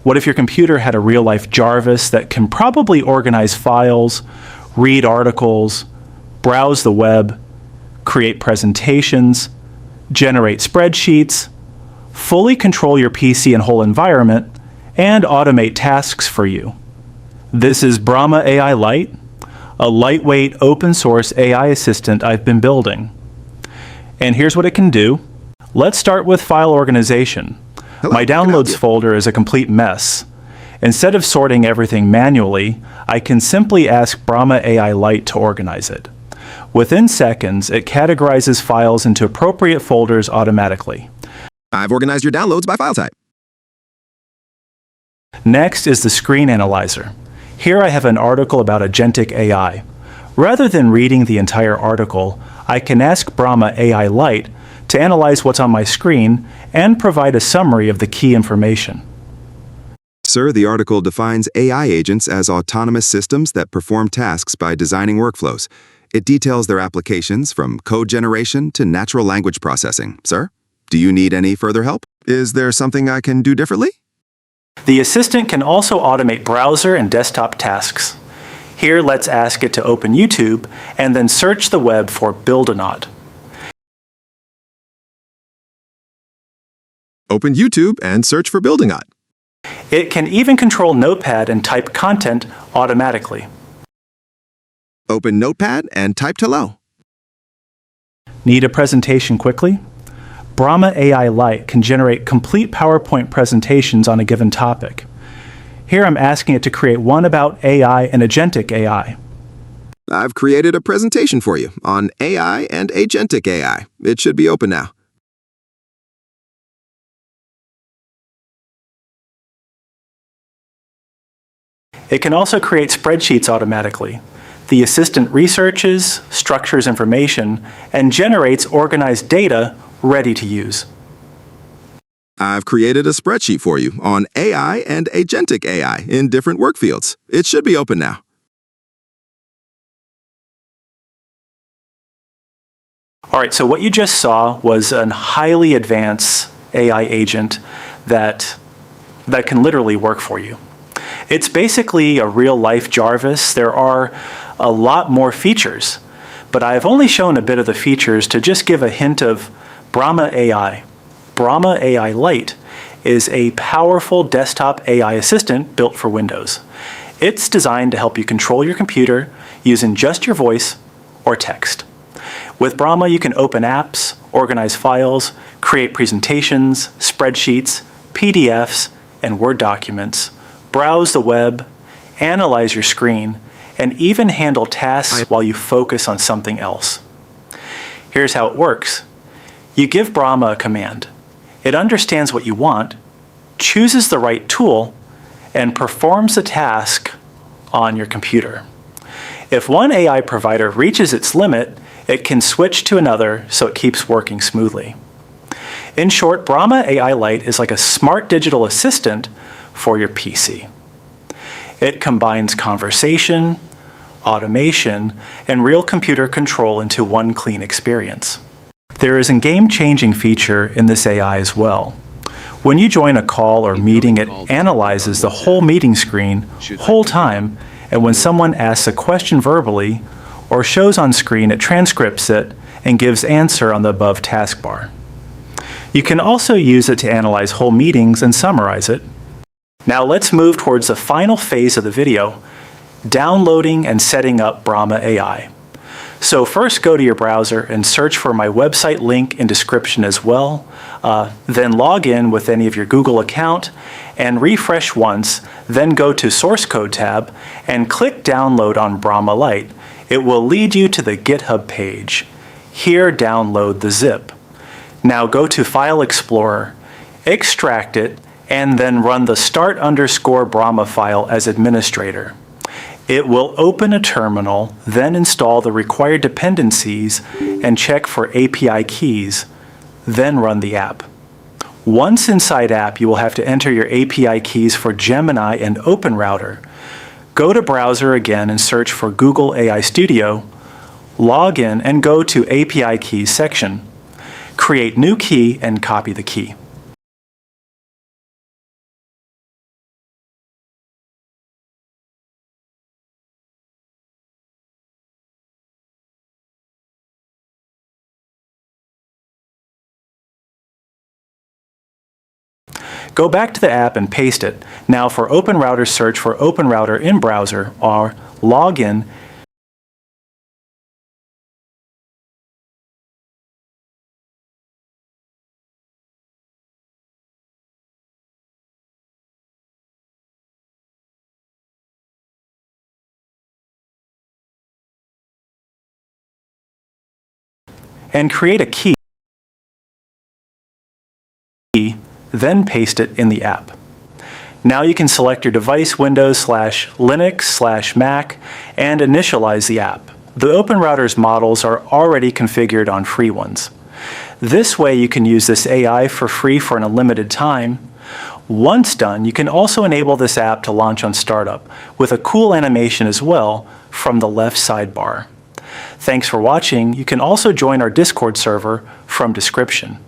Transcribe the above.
What if your computer had a real-life Jarvis that can probably organize files, read articles, browse the web, create presentations, generate spreadsheets, fully control your PC and whole environment, and automate tasks for you? This is Brahma AI Lite, a lightweight open-source AI assistant I've been building. And here's what it can do. Let's start with file organization. Hello, My downloads folder is a complete mess. Instead of sorting everything manually, I can simply ask Brahma AI Lite to organize it. Within seconds, it categorizes files into appropriate folders automatically. I've organized your downloads by file type. Next is the screen analyzer. Here I have an article about agentic AI. Rather than reading the entire article, I can ask Brahma AI Lite to analyze what's on my screen and provide a summary of the key information. Sir, the article defines AI agents as autonomous systems that perform tasks by designing workflows. It details their applications from code generation to natural language processing. Sir, do you need any further help? Is there something I can do differently? The assistant can also automate browser and desktop tasks. Here, let's ask it to open YouTube and then search the web for Buildonaut. Open YouTube and search for Buildonaut. It can even control Notepad and type content automatically. Open Notepad and type hello. Need a presentation quickly? Brahma AI Lite can generate complete PowerPoint presentations on a given topic. Here I'm asking it to create one about AI and agentic AI. I've created a presentation for you on AI and agentic AI. It should be open now. It can also create spreadsheets automatically. The assistant researches, structures information, and generates organized data ready to use. I've created a spreadsheet for you on AI and agentic AI in different work fields. It should be open now. All right, so what you just saw was a highly advanced AI agent that can literally work for you. It's basically a real-life Jarvis. There are a lot more features, but I've only shown a bit of the features to just give a hint of Brahma AI. Brahma AI Lite is a powerful desktop AI assistant built for Windows. It's designed to help you control your computer using just your voice or text. With Brahma, you can open apps, organize files, create presentations, spreadsheets, PDFs, and Word documents, browse the web, analyze your screen, and even handle tasks while you focus on something else. Here's how it works. You give Brahma a command. It understands what you want, chooses the right tool, and performs the task on your computer. If one AI provider reaches its limit, it can switch to another so it keeps working smoothly. In short, Brahma AI Lite is like a smart digital assistant for your PC. It combines conversation, automation, and real computer control into one clean experience. There is a game-changing feature in this AI as well. When you join a call or meeting, it analyzes the whole meeting screen, whole time, and when someone asks a question verbally or shows on screen, it transcripts it and gives answer on the above taskbar. You can also use it to analyze whole meetings and summarize it. Now let's move towards the final phase of the video, downloading and setting up Brahma AI. So first go to your browser and search for my website link in description as well. Then log in with any of your Google account and refresh once, then go to Source Code tab and click Download on Brahma Lite. It will lead you to the GitHub page. Here, download the zip. Now go to File Explorer, extract it, and then run the start_Brahma file as administrator. It will open a terminal, then install the required dependencies and check for API keys, then run the app. Once inside app, you will have to enter your API keys for Gemini and OpenRouter. Go to browser again and search for Google AI Studio, log in and go to API keys section. Create new key and copy the key. Go back to the app and paste it. Now for Open Router, search for Open Router in browser or log in and create a key, then paste it in the app. Now you can select your device Windows/Linux/Mac and initialize the app. The Open Router's models are already configured on free ones. This way you can use this AI for free for an unlimited time. Once done, you can also enable this app to launch on startup with a cool animation as well from the left sidebar. Thanks for watching. You can also join our Discord server from description.